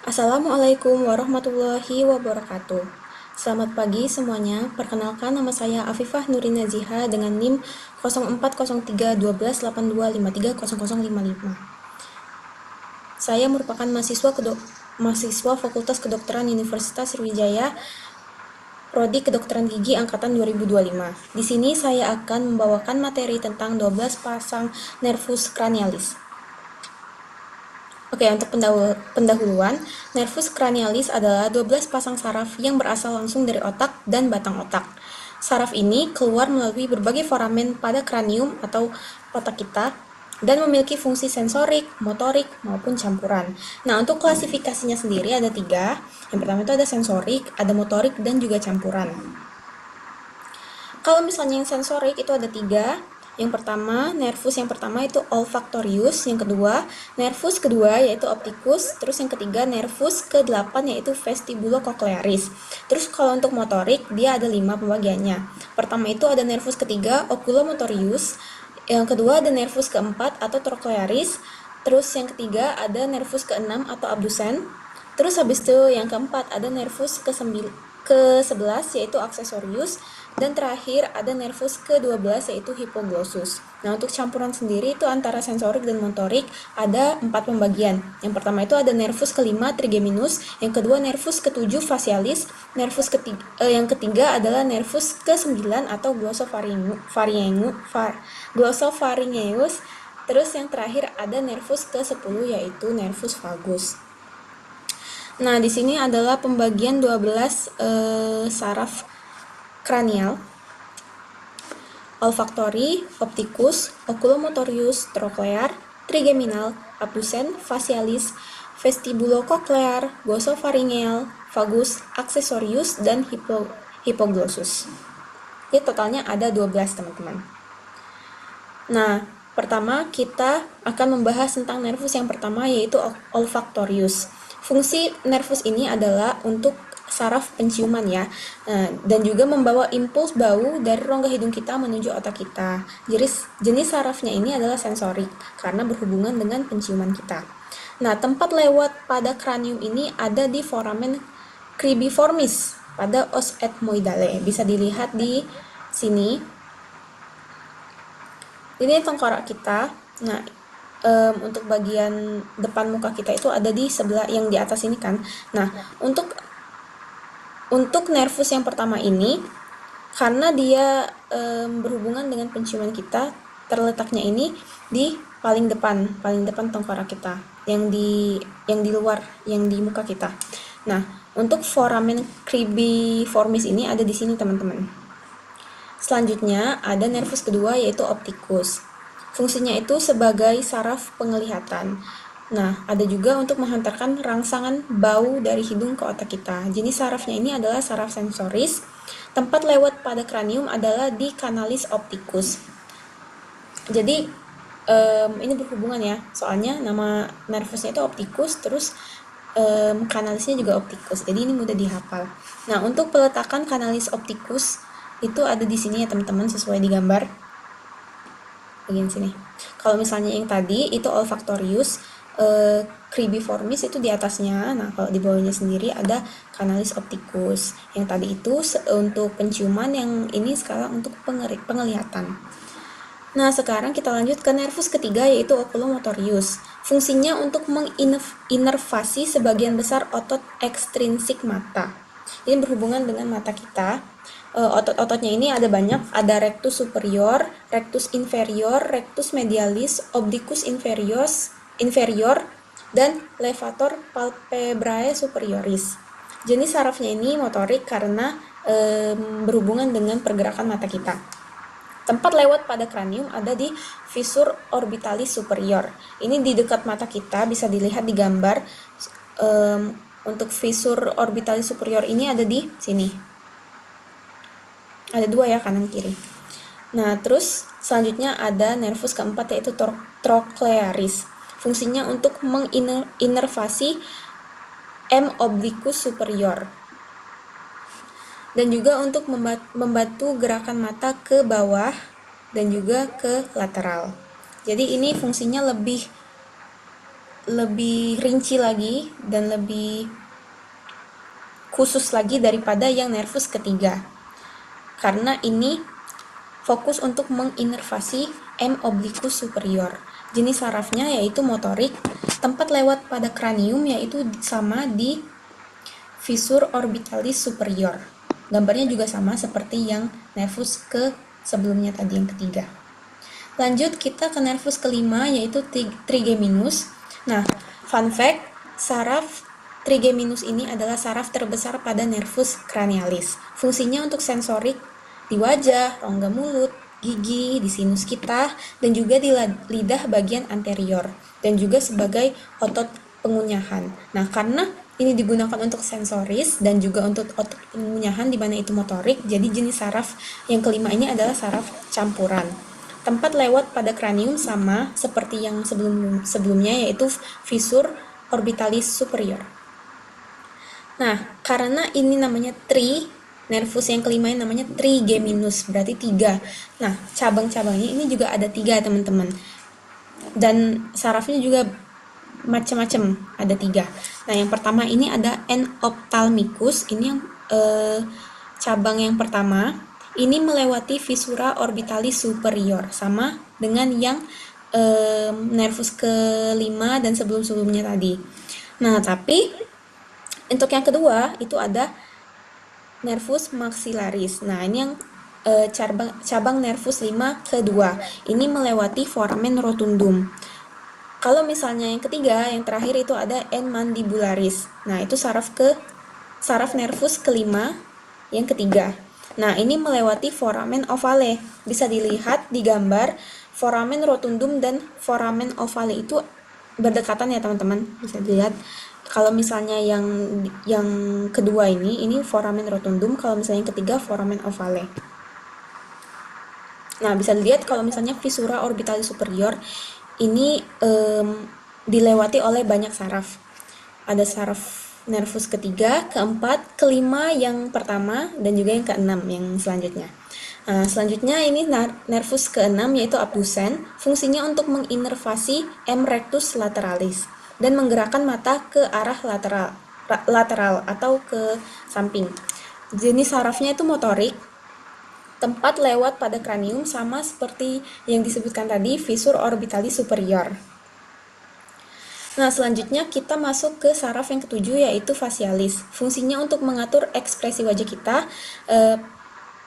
Assalamualaikum warahmatullahi wabarakatuh. Selamat pagi semuanya. Perkenalkan, nama saya Afifah Nurina Ziha dengan NIM 04031282530055. Saya merupakan mahasiswa Fakultas Kedokteran Universitas Sriwijaya, Prodi Kedokteran Gigi angkatan 2025. Di sini saya akan membawakan materi tentang 12 pasang nervus cranialis. Oke, untuk pendahuluan, nervus cranialis adalah 12 pasang saraf yang berasal langsung dari otak dan batang otak. Saraf ini keluar melalui berbagai foramen pada kranium atau otak kita dan memiliki fungsi sensorik, motorik, maupun campuran. Nah, untuk klasifikasinya sendiri ada 3. Yang pertama itu ada sensorik, ada motorik, dan juga campuran. Kalau misalnya yang sensorik itu ada 3. Yang pertama, nervus yang pertama itu olfactorius, yang kedua, nervus kedua yaitu opticus, terus yang ketiga nervus ke-8 yaitu vestibulocochlearis. Terus kalau untuk motorik, dia ada 5 pembagiannya. Pertama itu ada nervus ketiga, oculomotorius, yang kedua ada nervus keempat atau trochlearis, terus yang ketiga ada nervus ke-6 atau abdusen, terus habis itu yang keempat ada nervus ke-11 yaitu accessorius, dan terakhir ada nervus ke-12 yaitu hypoglossus. Nah, untuk campuran sendiri itu antara sensorik dan motorik ada 4 pembagian. Yang pertama itu ada nervus ke-5 trigeminus, yang kedua nervus ke-7 facialis, yang ketiga adalah nervus ke-9 atau glossopharyngeus, terus yang terakhir ada nervus ke-10 yaitu nervus vagus. Nah, di sini adalah pembagian 12 saraf kranial: olfaktori, opticus, oculomotorius, trochlear, trigeminal, abdusen, facialis, vestibulocochlear, glossopharyngeal, vagus, accessorius, dan hypoglossus. Jadi totalnya ada 12, teman-teman. Nah, pertama kita akan membahas tentang nervus yang pertama yaitu olfactorius. Fungsi nervus ini adalah untuk saraf penciuman ya, dan juga membawa impuls bau dari rongga hidung kita menuju otak kita. Jenis sarafnya ini adalah sensorik karena berhubungan dengan penciuman kita. Nah, tempat lewat pada kranium ini ada di foramen cribriformis pada os ethmoidale. Bisa dilihat di sini. Ini tengkorak kita. Nah, untuk bagian depan muka kita itu ada di sebelah yang di atas ini kan. Nah, untuk nervus yang pertama ini, karena dia berhubungan dengan penciuman kita, terletaknya ini di paling depan tengkorak kita, yang di luar, yang di muka kita. Nah, untuk foramen cribriformis ini ada di sini, teman-teman. Selanjutnya ada nervus kedua yaitu opticus. Fungsinya itu sebagai saraf penglihatan. Nah, ada juga untuk menghantarkan rangsangan bau dari hidung ke otak kita. Jenis sarafnya ini adalah saraf sensoris. Tempat lewat pada kranium adalah di canalis opticus. Jadi, ini berhubungan ya, soalnya nama nervusnya itu opticus, terus kanalisnya juga opticus. Jadi ini mudah dihafal. Nah, untuk peletakan canalis opticus itu ada di sini ya, teman-teman, sesuai di gambar. Bagian sini. Kalau misalnya yang tadi itu olfactorius, cribriformis itu di atasnya. Nah, kalau di bawahnya sendiri ada canalis opticus. Yang tadi itu untuk penciuman, yang ini sekarang untuk penglihatan. Nah, sekarang kita lanjut ke nervus ketiga yaitu oculomotorius. Fungsinya untuk menginervasi sebagian besar otot ekstrinsik mata. Ini berhubungan dengan mata kita. Otot-ototnya ini ada banyak, ada rectus superior, rectus inferior, rectus medialis, obliquus inferior, dan levator palpebrae superioris. Jenis sarafnya ini motorik karena berhubungan dengan pergerakan mata kita. Tempat lewat pada kranium ada di fissur orbitalis superior. Ini di dekat mata kita, bisa dilihat di gambar. Untuk fissur orbitalis superior ini ada di sini. Ada 2 ya, kanan kiri. Nah, terus selanjutnya ada nervus keempat yaitu trochlearis. Fungsinya untuk menginervasi M obliquus superior, dan juga untuk membantu gerakan mata ke bawah dan juga ke lateral. Jadi ini fungsinya lebih lebih rinci lagi dan lebih khusus lagi daripada yang nervus ketiga. Karena ini fokus untuk menginervasi M obliquus superior. Jenis sarafnya yaitu motorik, tempat lewat pada kranium yaitu sama di fissure orbitalis superior. Gambarnya juga sama seperti yang nervus ke sebelumnya tadi yang ketiga. Lanjut kita ke nervus kelima yaitu trigeminus. Nah, fun fact, saraf trigeminus ini adalah saraf terbesar pada nervus cranialis. Fungsinya untuk sensorik di wajah, rongga mulut, gigi, di sinus kita, dan juga di lidah bagian anterior, dan juga sebagai otot pengunyahan. Nah, karena ini digunakan untuk sensoris dan juga untuk otot pengunyahan di mana itu motorik, jadi jenis saraf yang kelima ini adalah saraf campuran. Tempat lewat pada kranium sama seperti yang sebelumnya yaitu fissure orbitalis superior. Nah, karena ini namanya nervus yang kelima ini namanya trigeminus, berarti 3. Nah, cabang-cabangnya ini juga ada 3 teman-teman. Dan sarafnya juga macam-macam, ada 3. Nah, yang pertama ini ada N-ophthalmicus, ini yang cabang yang pertama. Ini melewati fissura orbitalis superior, sama dengan yang nervus kelima dan sebelum-sebelumnya tadi. Nah, tapi untuk yang kedua itu ada nervus maxillaris. Nah, ini yang cabang nervus 5 kedua. Ini melewati foramen rotundum. Kalau misalnya yang ketiga, yang terakhir itu ada N mandibularis. Nah, itu saraf nervus kelima yang ketiga. Nah, ini melewati foramen ovale. Bisa dilihat di gambar, foramen rotundum dan foramen ovale itu berdekatan ya teman-teman. Bisa dilihat. Kalau misalnya yang kedua ini foramen rotundum, kalau misalnya yang ketiga foramen ovale. Nah, bisa dilihat kalau misalnya fissura orbitalis superior ini dilewati oleh banyak saraf. Ada saraf nervus ketiga, keempat, kelima yang pertama, dan juga yang keenam yang selanjutnya. Nah, selanjutnya ini nervus keenam yaitu abdusen, fungsinya untuk menginervasi M rectus lateralis dan menggerakkan mata ke arah lateral atau ke samping. Jenis sarafnya itu motorik, tempat lewat pada kranium sama seperti yang disebutkan tadi, fissure orbitalis superior. Nah, selanjutnya kita masuk ke saraf yang ketujuh yaitu facialis. Fungsinya untuk mengatur ekspresi wajah kita,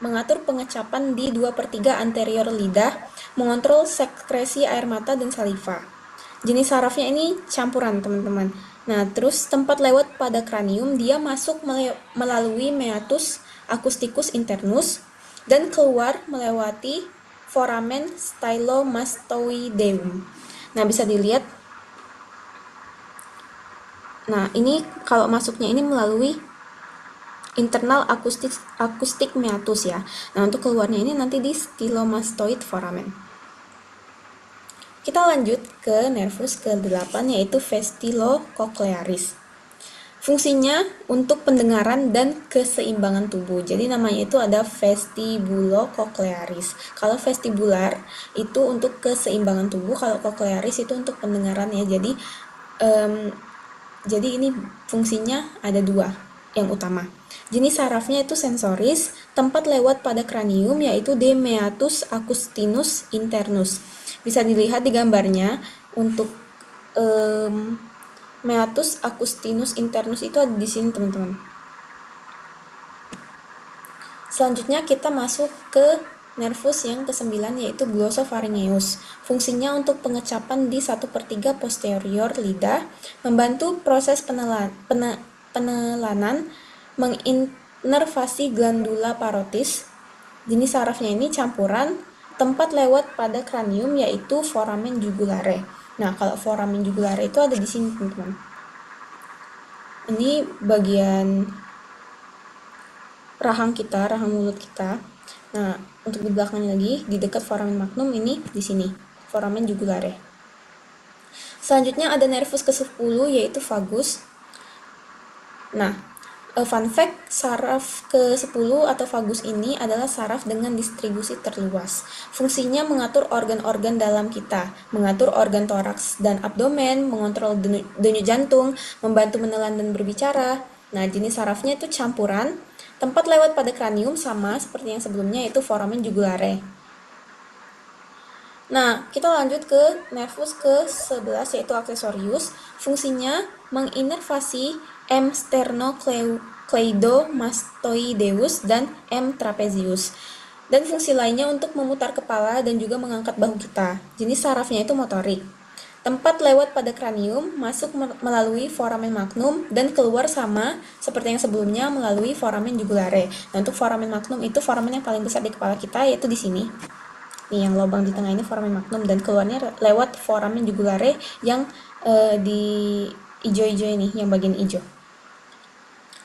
mengatur pengecapan di 2/3 anterior lidah, mengontrol sekresi air mata dan saliva. Jenis sarafnya ini campuran, teman-teman. Nah, terus tempat lewat pada kranium, dia masuk melalui meatus acousticus internus dan keluar melewati foramen stylomastoideum. Nah, bisa dilihat. Nah, ini kalau masuknya ini melalui internal acoustic meatus ya. Nah, untuk keluarnya ini nanti di stylomastoid foramen. Kita lanjut ke nervus ke-8 yaitu vestibulocochlearis. Fungsinya untuk pendengaran dan keseimbangan tubuh. Jadi namanya itu ada vestibulocochlearis. Kalau vestibular itu untuk keseimbangan tubuh, kalau cochlearis itu untuk pendengaran ya. Jadi ini fungsinya ada 2 yang utama. Jenis sarafnya itu sensoris, tempat lewat pada kranium yaitu de meatus acoustinus internus. Bisa dilihat di gambarnya untuk meatus acoustinus internus itu ada di sini teman-teman. Selanjutnya kita masuk ke nervus yang ke-9 yaitu glossopharyngeus. Fungsinya untuk pengecapan di 1/3 posterior lidah, membantu proses penelanan, menginervasi glandula parotis. Jenis sarafnya ini campuran, tempat lewat pada kranium yaitu foramen jugulare. Nah, kalau foramen jugulare itu ada di sini, teman-teman. Ini bagian rahang mulut kita. Nah, untuk di belakangnya lagi, di dekat foramen magnum ini di sini, foramen jugulare. Selanjutnya ada nervus ke-10 yaitu vagus. Nah, Fun fact, saraf ke-10 atau vagus ini adalah saraf dengan distribusi terluas. Fungsinya mengatur organ-organ dalam kita, mengatur organ toraks dan abdomen, mengontrol denyut jantung, membantu menelan dan berbicara. Nah, jenis sarafnya itu campuran. Tempat lewat pada kranium sama seperti yang sebelumnya, yaitu foramen jugulare. Nah, kita lanjut ke nervus ke-11 yaitu accessorius. Fungsinya menginervasi M. sternocleidomastoideus dan M. trapezius. Dan fungsi lainnya untuk memutar kepala dan juga mengangkat bahu kita. Jenis sarafnya itu motorik. Tempat lewat pada kranium, masuk melalui foramen magnum dan keluar sama seperti yang sebelumnya melalui foramen jugulare. Nah, untuk foramen magnum itu foramen yang paling besar di kepala kita, yaitu di sini. Nih, yang lubang di tengah ini foramen magnum dan keluarnya lewat foramen jugulare yang di hijau-hijau ini, yang bagian hijau.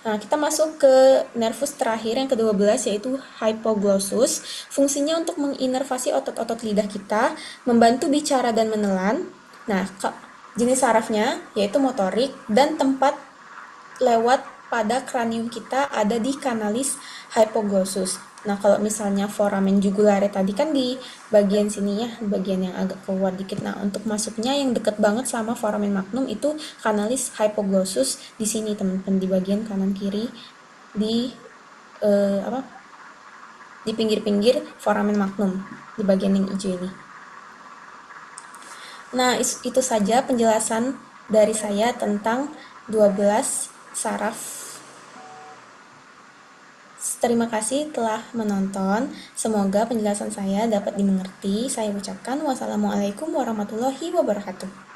Nah, kita masuk ke nervus terakhir yang ke-12 yaitu hypoglossus. Fungsinya untuk menginervasi otot-otot lidah kita, membantu bicara dan menelan. Nah, jenis sarafnya yaitu motorik dan tempat lewat pada kranium kita ada di kanalis hypoglossus. Nah, kalau misalnya foramen jugulare tadi kan di bagian sini ya, bagian yang agak keluar dikit. Nah, untuk masuknya yang deket banget sama foramen magnum itu kanalis hypoglossus di sini, teman-teman, di bagian kanan kiri di apa? Di pinggir-pinggir foramen magnum di bagian yang hijau ini. Nah, itu saja penjelasan dari saya tentang 12 saraf. Terima kasih telah menonton. Semoga penjelasan saya dapat dimengerti. Saya ucapkan wassalamualaikum warahmatullahi wabarakatuh.